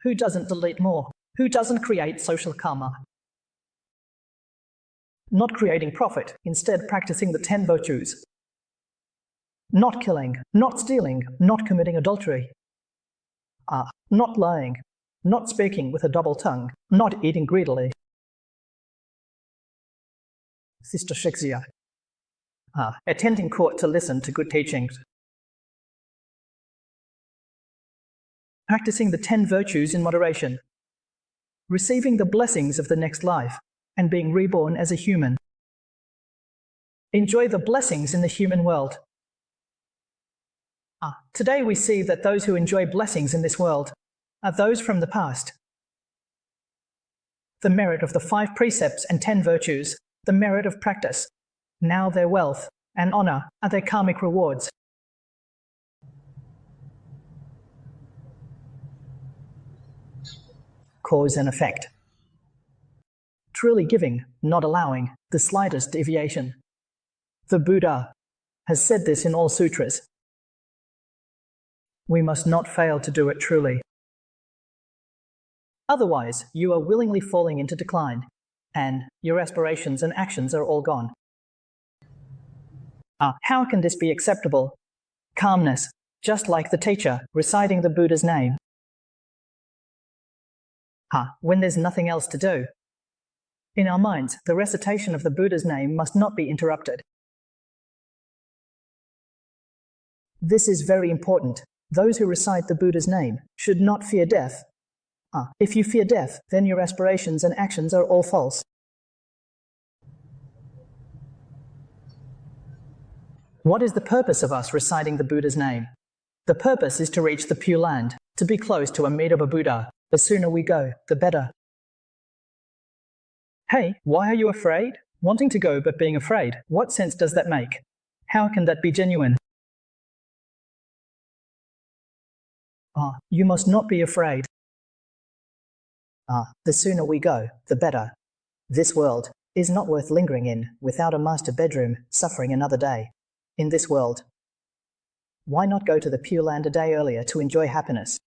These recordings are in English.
Who doesn't delete more? Who doesn't create social karma? Not creating profit, instead practicing the 10 virtues. Not killing, not stealing, not committing adultery. Not lying, not speaking with a double tongue, not eating greedily. Sister Shixia. Attending court to listen to good teachings. Practicing the 10 virtues in moderation. Receiving the blessings of the next life and being reborn as a human. Enjoy the blessings in the human world. Today we see that those who enjoy blessings in this world are those from the past. The merit of the 5 precepts and 10 virtues, the merit of practice, now their wealth and honor are their karmic rewards. Cause and effect. Truly giving, not allowing the slightest deviation. The Buddha has said this in all sutras. We must not fail to do it truly. Otherwise, you are willingly falling into decline, and your aspirations and actions are all gone. How can this be acceptable? Calmness, just like the teacher reciting the Buddha's name. When there's nothing else to do. In our minds, the recitation of the Buddha's name must not be interrupted. This is very important. Those who recite the Buddha's name should not fear death. If you fear death, then your aspirations and actions are all false. What is the purpose of us reciting the Buddha's name? The purpose is to reach the Pure Land, to be close to Amitabha Buddha. The sooner we go, the better. Hey, why are you afraid? Wanting to go but being afraid, what sense does that make? How can that be genuine? You must not be afraid. The sooner we go, the better. This world is not worth lingering in without a master bedroom, suffering another day. In this world, why not go to the Pure Land a day earlier to enjoy happiness?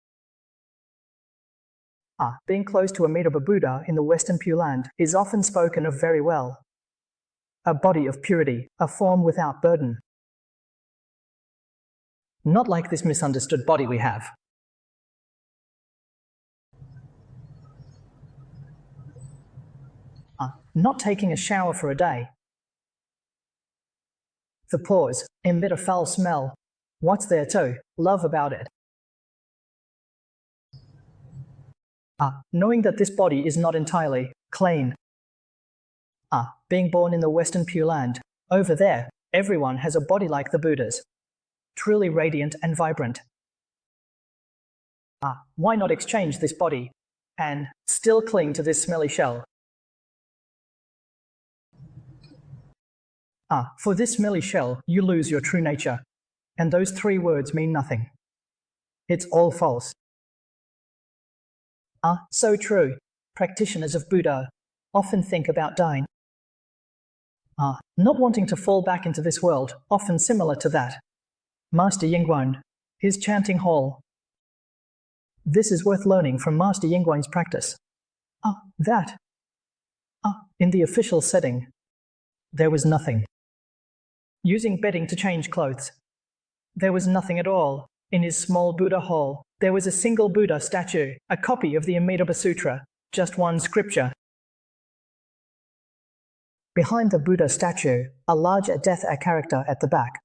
Being close to Amitabha Buddha in the Western Pure Land is often spoken of very well. A body of purity, a form without burden. Not like this misunderstood body we have. Not taking a shower for a day. The pores emit a foul smell. What's there to love about it? Knowing that this body is not entirely clean. Being born in the Western Pure Land, over there, everyone has a body like the Buddha's, truly radiant and vibrant. Why not exchange this body and still cling to this smelly shell? For this smelly shell, you lose your true nature, and those 3 words mean nothing. It's all false. So true. Practitioners of Buddha often think about dying. Not wanting to fall back into this world, often similar to that. Master Yingguan, his chanting hall. This is worth learning from Master Yingguan's practice. In the official setting, there was nothing. Using bedding to change clothes. There was nothing at all. In his small Buddha hall, there was a single Buddha statue, a copy of the Amitabha Sutra, just one scripture. Behind the Buddha statue, a large death character at the back.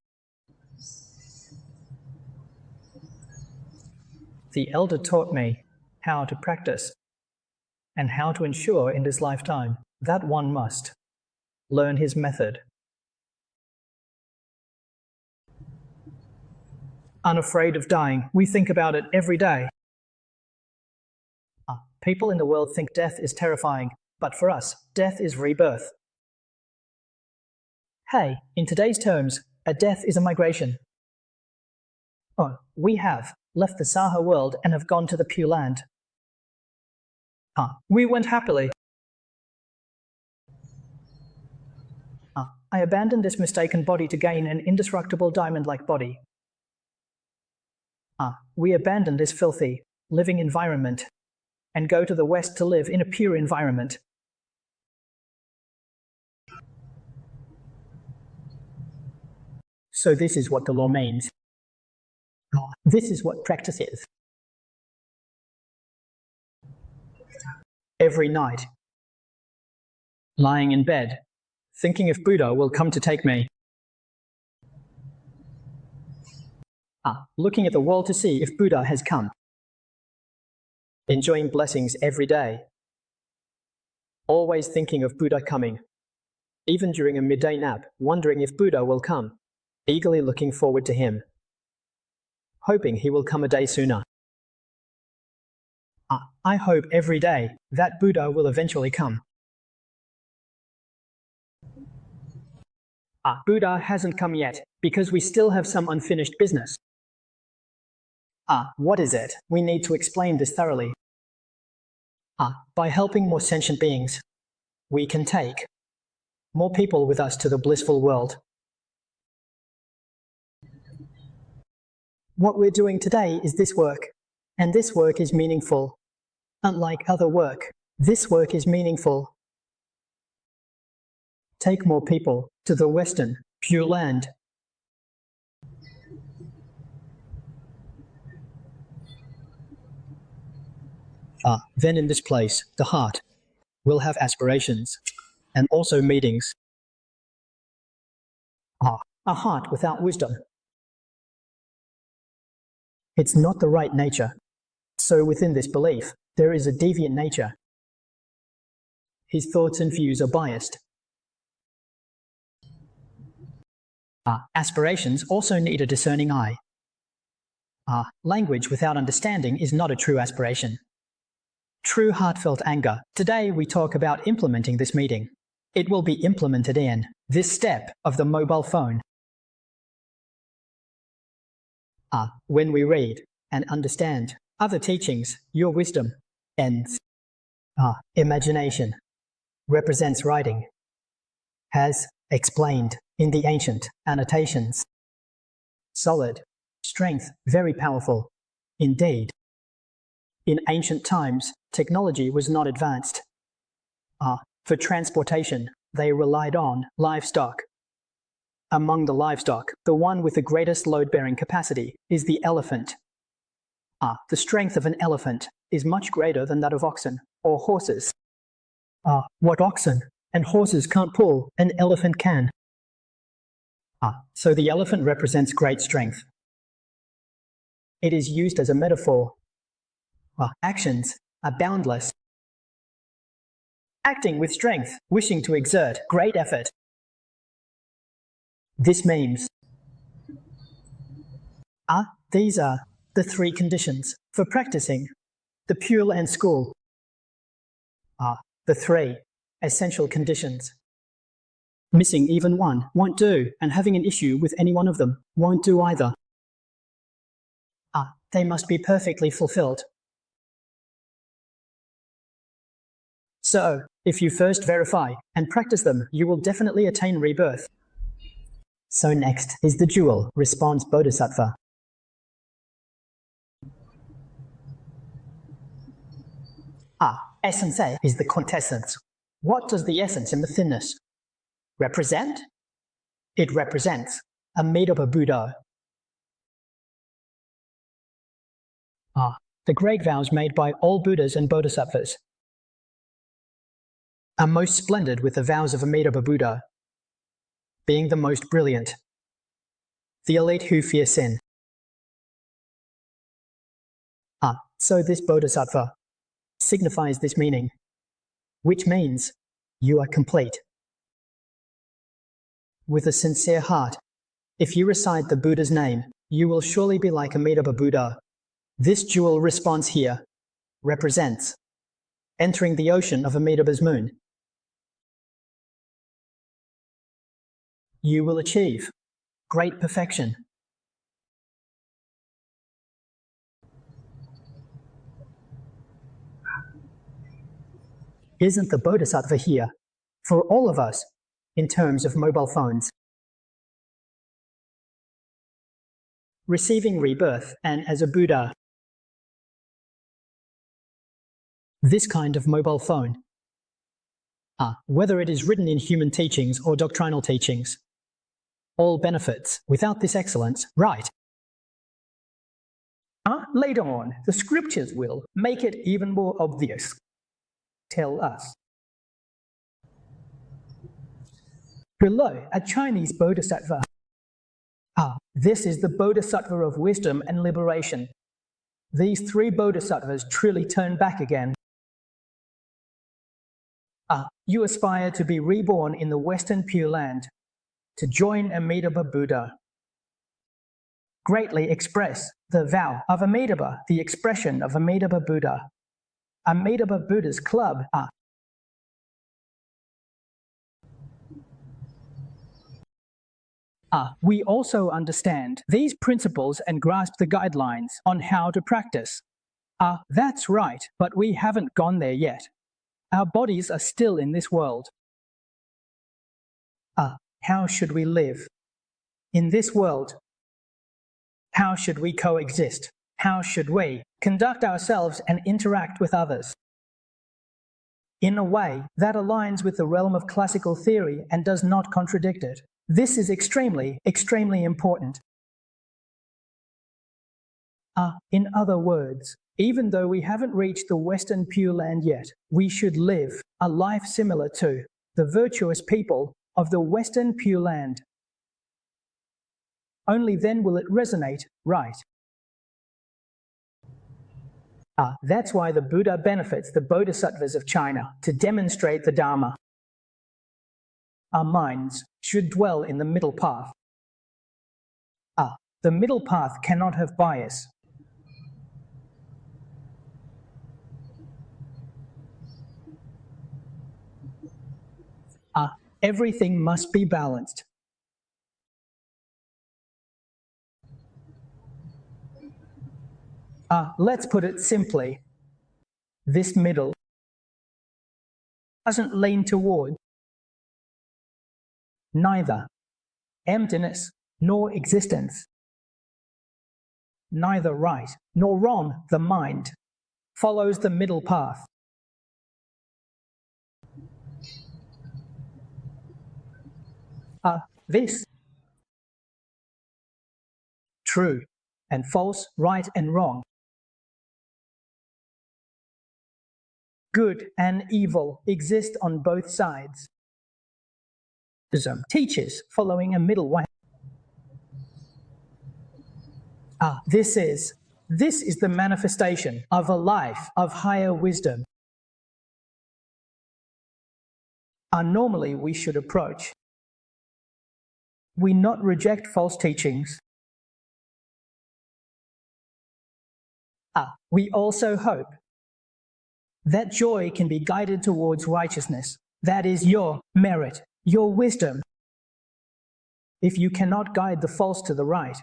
The elder taught me how to practice and how to ensure in this lifetime that one must learn his method. Unafraid of dying, we think about it every day. People in the world think death is terrifying, but for us, death is rebirth. Hey, in today's terms, a death is a migration. We have left the Saha world and have gone to the Pure Land. We went happily. I abandoned this mistaken body to gain an indestructible diamond-like body. We abandoned this filthy, living environment and go to the West to live in a pure environment. So this is what the law means. This is what practice is. Every night, lying in bed, thinking if Buddha will come to take me. Looking at the wall to see if Buddha has come. Enjoying blessings every day. Always thinking of Buddha coming. Even during a midday nap, wondering if Buddha will come. Eagerly looking forward to him. Hoping he will come a day sooner. I hope every day that Buddha will eventually come. Buddha hasn't come yet because we still have some unfinished business. What is it? We need to explain this thoroughly. By helping more sentient beings, we can take more people with us to the blissful world. What we're doing today is this work, and this work is meaningful. Unlike other work, this work is meaningful. Take more people to the Western, Pure Land. Then in this place, the heart will have aspirations and also meetings. A heart without wisdom. It's not the right nature. So within this belief, there is a deviant nature. His thoughts and views are biased. Aspirations also need a discerning eye. Language without understanding is not a true aspiration. True heartfelt anger. Today we talk about implementing this meeting. It will be implemented in this step of the mobile phone. When we read and understand other teachings, your wisdom ends. Imagination represents writing, has explained in the ancient annotations. Solid, strength, very powerful. Indeed. In ancient times, technology was not advanced. For transportation, they relied on livestock. Among the livestock, the one with the greatest load-bearing capacity is the elephant. The strength of an elephant is much greater than that of oxen or horses. What oxen and horses can't pull, an elephant can. So the elephant represents great strength. It is used as a metaphor. Actions are boundless. Acting with strength, wishing to exert great effort. This means these are the three conditions for practicing the Pure Land School. The three essential conditions. Missing even one won't do, and having an issue with any one of them won't do either. They must be perfectly fulfilled. So, if you first verify and practice them, you will definitely attain rebirth. So next is the jewel, responds Bodhisattva. Essence A is the quintessence. What does the essence in the thinness represent? It represents a made-up Buddha. The great vows made by all Buddhas and Bodhisattvas are most splendid with the vows of Amitabha Buddha, being the most brilliant, the elite who fear sin. So this Bodhisattva signifies this meaning, which means you are complete. With a sincere heart, if you recite the Buddha's name, you will surely be like Amitabha Buddha. This jewel response here represents entering the ocean of Amitabha's moon. You will achieve great perfection. Isn't the Bodhisattva here for all of us in terms of mobile phones? Receiving rebirth and as a Buddha. This kind of mobile phone. Whether it is written in human teachings or doctrinal teachings, all benefits. Without this excellence, right? Later on, the scriptures will make it even more obvious. Tell us. Below, a Chinese bodhisattva. This is the bodhisattva of wisdom and liberation. These three bodhisattvas truly turn back again. You aspire to be reborn in the Western Pure Land, to join Amitabha Buddha. Greatly express the vow of Amitabha, the expression of Amitabha Buddha. Amitabha Buddha's club. We also understand these principles and grasp the guidelines on how to practice. That's right, but we haven't gone there yet. Our bodies are still in this world. How should we live? In this world, how should we coexist? How should we conduct ourselves and interact with others? In a way that aligns with the realm of classical theory and does not contradict it. This is extremely, extremely important. In other words, even though we haven't reached the Western Pure Land yet, we should live a life similar to the virtuous people of the Western Pure Land. Only then will it resonate, right? That's why the Buddha benefits the bodhisattvas of China to demonstrate the Dharma. Our minds should dwell in the middle path. The middle path cannot have bias. Everything must be balanced. Let's put it simply. This middle doesn't lean toward neither emptiness nor existence. Neither right nor wrong. The mind follows the middle path. This true and false, right and wrong, good and evil exist on both sides. Buddhism teaches following a middle way. This is the manifestation of a life of higher wisdom. Normally we should approach. We not reject false teachings. We also hope that joy can be guided towards righteousness. That is your merit, your wisdom. If you cannot guide the false to the right,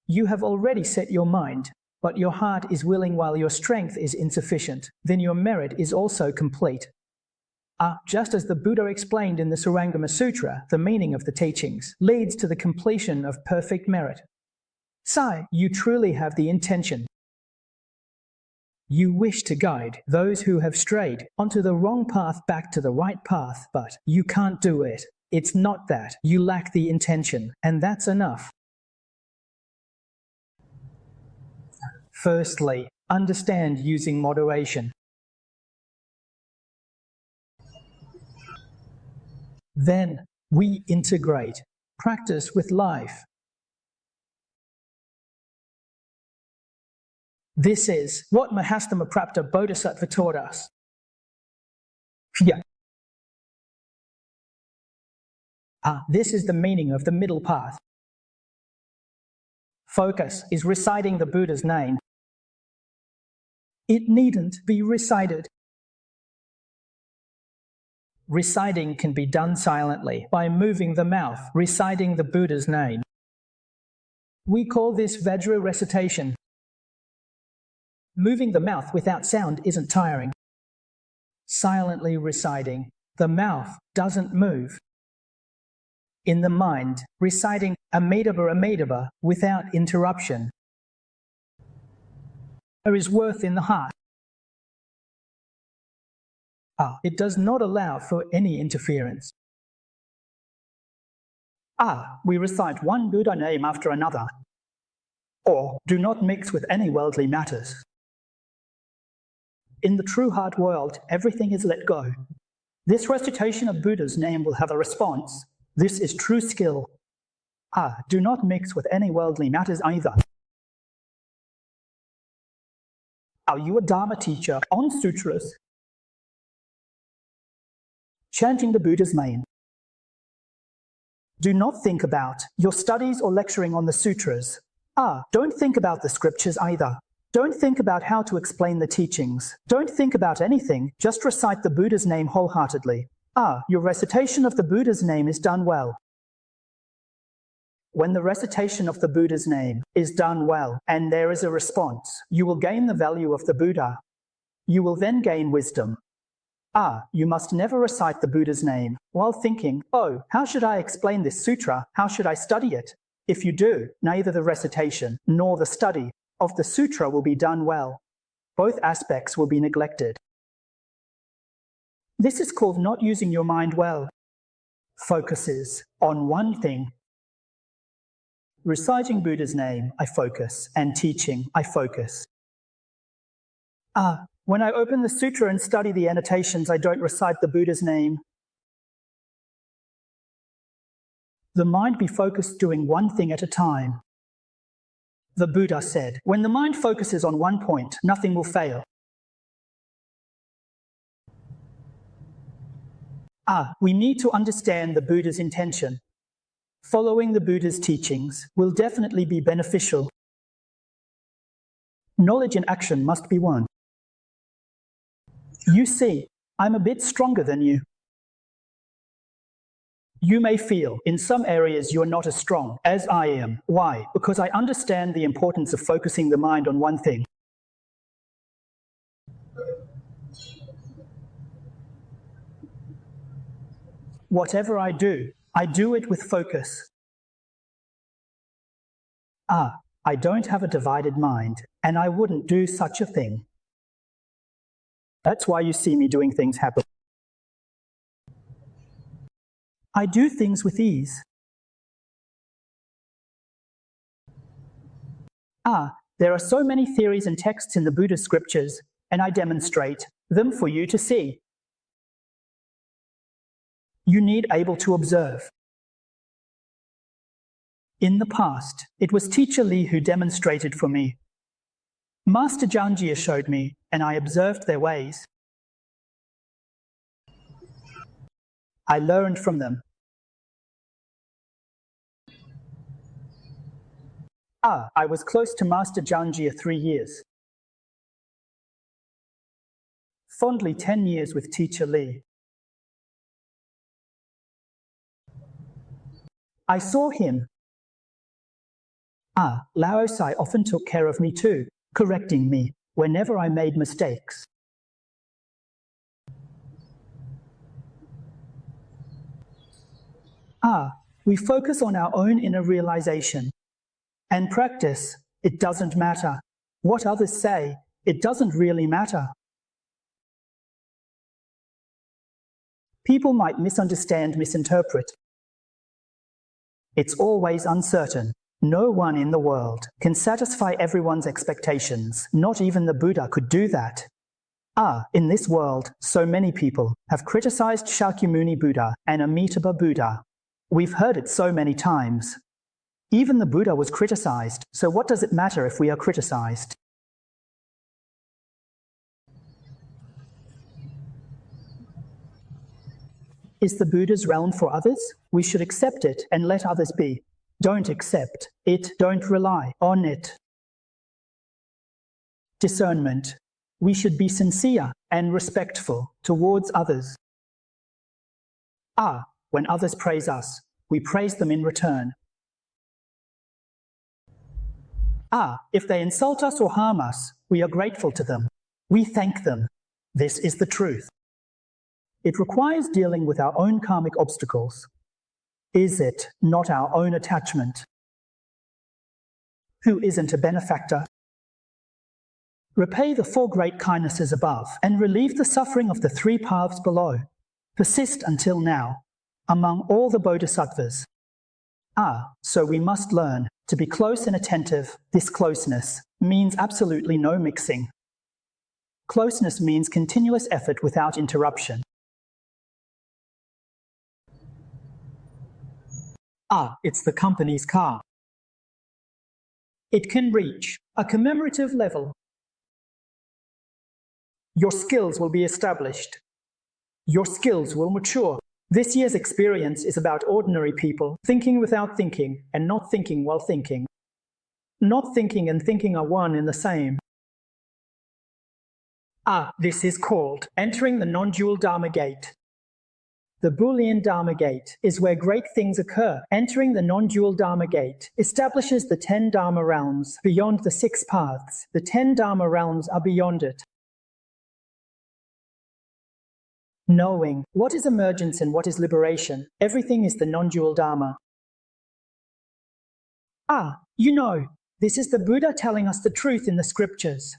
you have already set your mind, but your heart is willing while your strength is insufficient, then your merit is also complete. Just as the Buddha explained in the Surangama Sutra, the meaning of the teachings leads to the completion of perfect merit. Sai, you truly have the intention. You wish to guide those who have strayed onto the wrong path back to the right path, but you can't do it. It's not that. You lack the intention, and that's enough. Firstly, understand using moderation. Then, we integrate practice with life. This is what Mahastamaprapta Bodhisattva taught us. This is the meaning of the middle path. Focus is reciting the Buddha's name. It needn't be recited. Reciting can be done silently by moving the mouth, reciting the Buddha's name. We call this Vajra recitation. Moving the mouth without sound isn't tiring. Silently reciting, the mouth doesn't move. In the mind, reciting Amitabha Amitabha without interruption. There is worth in the heart. It does not allow for any interference. We recite one Buddha name after another, or do not mix with any worldly matters. In the true heart world, everything is let go. This recitation of Buddha's name will have a response. This is true skill. Do not mix with any worldly matters either. Are you a Dharma teacher on sutras? Chanting the Buddha's name. Do not think about your studies or lecturing on the sutras. Don't think about the scriptures either. Don't think about how to explain the teachings. Don't think about anything, just recite the Buddha's name wholeheartedly. Your recitation of the Buddha's name is done well. When the recitation of the Buddha's name is done well and there is a response, you will gain the value of the Buddha. You will then gain wisdom. You must never recite the Buddha's name while thinking, how should I explain this sutra? How should I study it? If you do, neither the recitation nor the study of the sutra will be done well. Both aspects will be neglected. This is called not using your mind well. Focuses on one thing. Reciting Buddha's name, I focus, and teaching, I focus. When I open the sutra and study the annotations, I don't recite the Buddha's name. The mind be focused doing one thing at a time. The Buddha said, when the mind focuses on one point, nothing will fail. We need to understand the Buddha's intention. Following the Buddha's teachings will definitely be beneficial. Knowledge and action must be one. You see, I'm a bit stronger than you. You may feel in some areas you're not as strong as I am. Why? Because I understand the importance of focusing the mind on one thing. Whatever I do it with focus. I don't have a divided mind, and I wouldn't do such a thing. That's why you see me doing things happily. I do things with ease. There are so many theories and texts in the Buddhist scriptures, and I demonstrate them for you to see. You need able to observe. In the past, it was Teacher Li who demonstrated for me. Master Janjia showed me, and I observed their ways. I learned from them. I was close to Master Janjia 3 years. Fondly 10 years with Teacher Li. I saw him. Lao Sai often took care of me too, correcting me whenever I made mistakes. We focus on our own inner realization. And practice, it doesn't matter. What others say, it doesn't really matter. People might misunderstand, misinterpret. It's always uncertain. No one in the world can satisfy everyone's expectations. Not even the Buddha could do that. In this world, so many people have criticized Shakyamuni Buddha and Amitabha Buddha. We've heard it so many times. Even the Buddha was criticized, so what does it matter if we are criticized? Is the Buddha's realm for others? We should accept it and let others be. Don't accept it, don't rely on it. Discernment. We should be sincere and respectful towards others. When others praise us, we praise them in return. If they insult us or harm us, we are grateful to them. We thank them. This is the truth. It requires dealing with our own karmic obstacles. Is it not our own attachment? Who isn't a benefactor? Repay the 4 great kindnesses above, and relieve the suffering of the 3 paths below. Persist until now, among all the bodhisattvas. So we must learn to be close and attentive. This closeness means absolutely no mixing. Closeness means continuous effort without interruption. It's the company's car. It can reach a commemorative level. Your skills will be established. Your skills will mature. This year's experience is about ordinary people thinking without thinking and not thinking while thinking. Not thinking and thinking are one and the same. This is called entering the non-dual Dharma gate. The Boolean Dharma gate is where great things occur. Entering the non-dual Dharma gate establishes the 10 Dharma realms beyond the 6 paths. The 10 Dharma realms are beyond it. Knowing what is emergence and what is liberation, everything is the non-dual Dharma. This is the Buddha telling us the truth in the scriptures.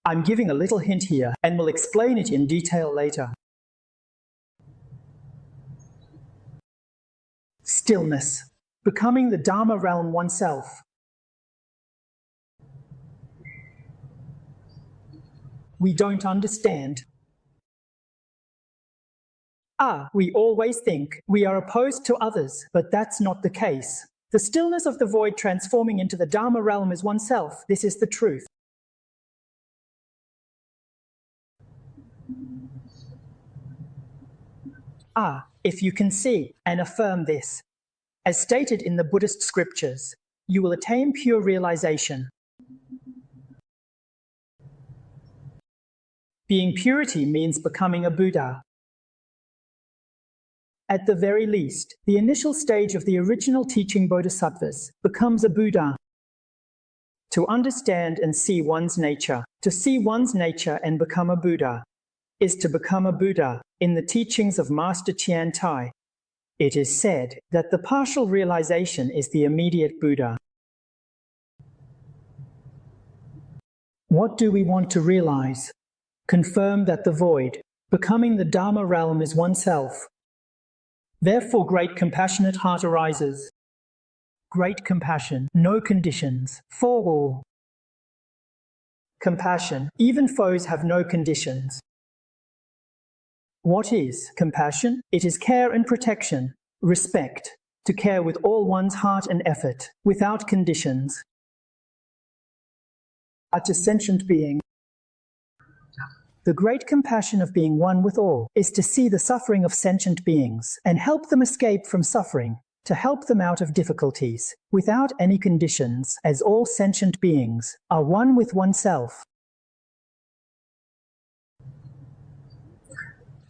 I'm giving a little hint here and will explain it in detail later. Stillness, becoming the Dharma realm oneself. We don't understand. We always think we are opposed to others, but that's not the case. The stillness of the void transforming into the Dharma realm is oneself. This is the truth. If you can see and affirm this, as stated in the Buddhist scriptures, you will attain pure realization. Being purity means becoming a Buddha. At the very least, the initial stage of the original teaching bodhisattvas becomes a Buddha. To understand and see one's nature, to see one's nature and become a Buddha, is to become a Buddha in the teachings of Master Tian Tai. It is said that the partial realization is the immediate Buddha. What do we want to realize? Confirm that the void, becoming the Dharma realm, is oneself. Therefore, great compassionate heart arises. Great compassion, no conditions, for all. Compassion, even foes have no conditions. What is compassion? It is care and protection, respect, to care with all one's heart and effort, without conditions. A sentient being. The great compassion of being one with all is to see the suffering of sentient beings and help them escape from suffering, to help them out of difficulties, without any conditions, as all sentient beings are one with oneself.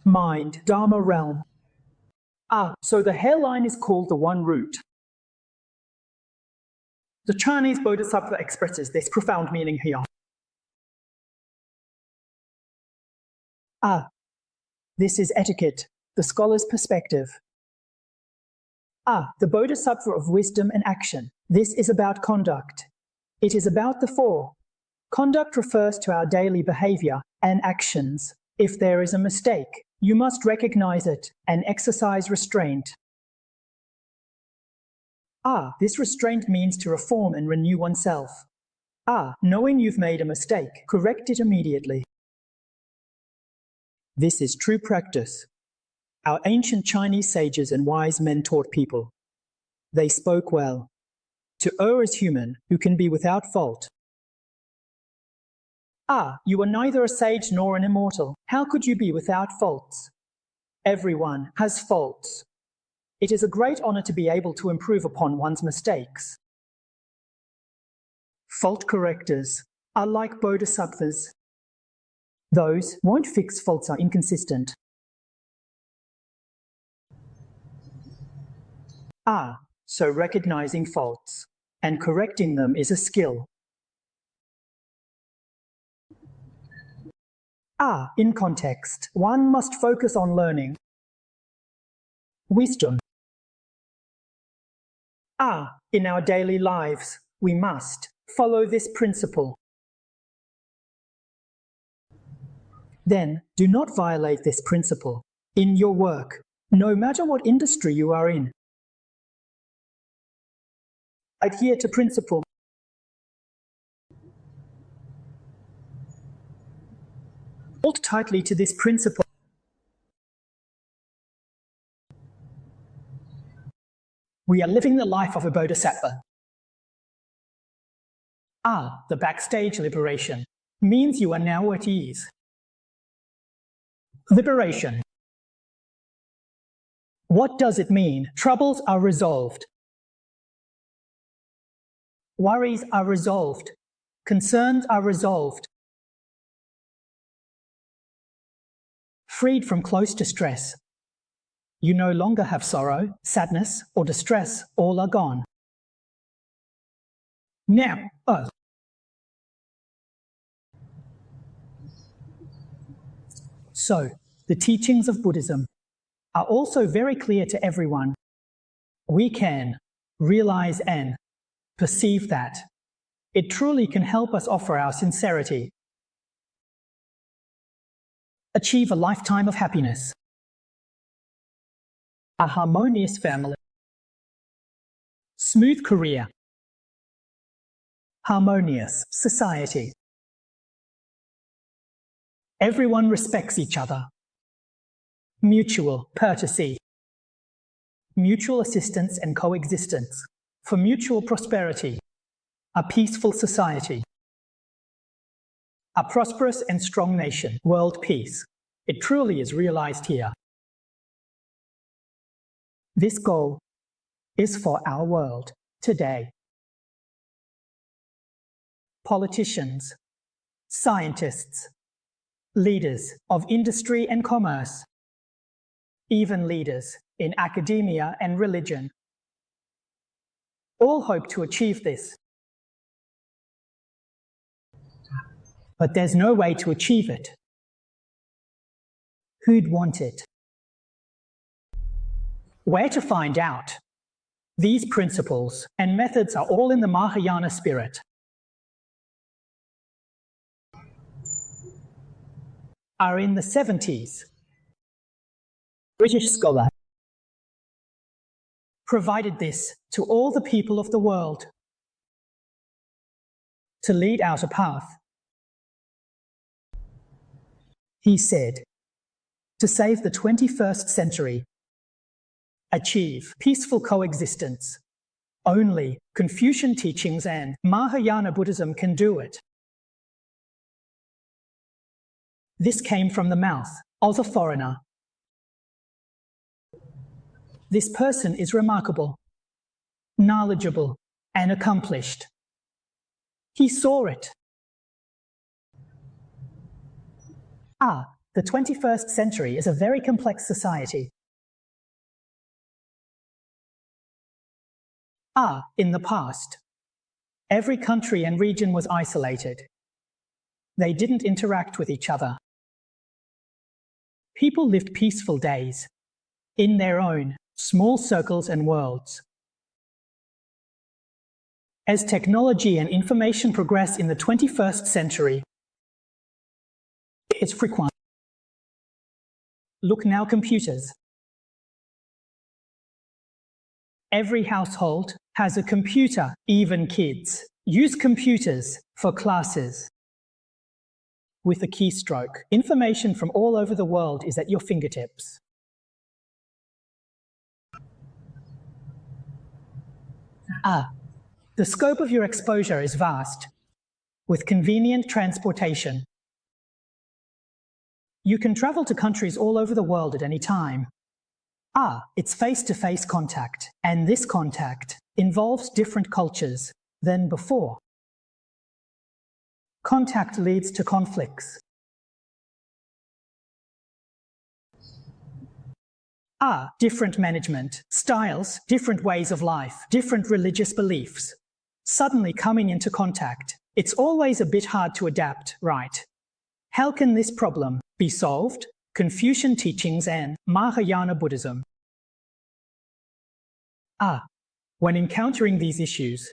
Mind, Dharma realm. So the hairline is called the one root. The Chinese Bodhisattva expresses this profound meaning here. This is etiquette, the scholar's perspective. The Bodhisattva of wisdom and action. This is about conduct. It is about the 4. Conduct refers to our daily behavior and actions. If there is a mistake, you must recognize it and exercise restraint. This restraint means to reform and renew oneself. Knowing you've made a mistake, correct it immediately. This is true practice. Our ancient Chinese sages and wise men taught people. They spoke well. To err is human, who can be without fault. You are neither a sage nor an immortal. How could you be without faults? Everyone has faults. It is a great honor to be able to improve upon one's mistakes. Fault correctors are like bodhisattvas. Those who won't fix faults are inconsistent. So recognizing faults and correcting them is a skill. In context, one must focus on learning. Wisdom. In our daily lives, we must Follow this principle. Then, do not violate this principle in your work, no matter what industry you are in. Adhere to principle. Hold tightly to this principle. We are living the life of a bodhisattva. The backstage liberation means you are now at ease. Liberation. What does it mean? Troubles are resolved. Worries are resolved. Concerns are resolved. Freed from close distress. You no longer have sorrow, sadness, or distress. All are gone. Now, So, the teachings of Buddhism are also very clear to everyone. We can realize and perceive that. It truly can help us offer our sincerity. Achieve a lifetime of happiness. A harmonious family. Smooth career. Harmonious society. Everyone respects each other. Mutual courtesy. Mutual assistance and coexistence. For mutual prosperity. A peaceful society. A prosperous and strong nation. World peace. It truly is realized here. This goal is for our world today. Politicians, scientists, leaders of industry and commerce, even leaders in academia and religion, all hope to achieve this. But there's no way to achieve it. Who'd want it? Where to find out? These principles and methods are all in the Mahayana spirit. Are in the 70s. British scholar provided this to all the people of the world to lead out a path. He said, to save the 21st century, achieve peaceful coexistence, only Confucian teachings and Mahayana Buddhism can do it. This came from the mouth of a foreigner. This person is remarkable, knowledgeable, and accomplished. He saw it. The 21st century is a very complex society. In the past, every country and region was isolated. They didn't interact with each other. People lived peaceful days, in their own small circles and worlds. As technology and information progress in the 21st century, it's frequent. Look now, computers. Every household has a computer, even kids use computers for classes. With a keystroke, information from all over the world is at your fingertips. The scope of your exposure is vast, with convenient transportation. You can travel to countries all over the world at any time. It's face-to-face contact, and this contact involves different cultures than before. Contact leads to conflicts. Different management styles, different ways of life, different religious beliefs. Suddenly coming into contact, it's always a bit hard to adapt, right? How can this problem be solved? Confucian teachings and Mahayana Buddhism. When encountering these issues,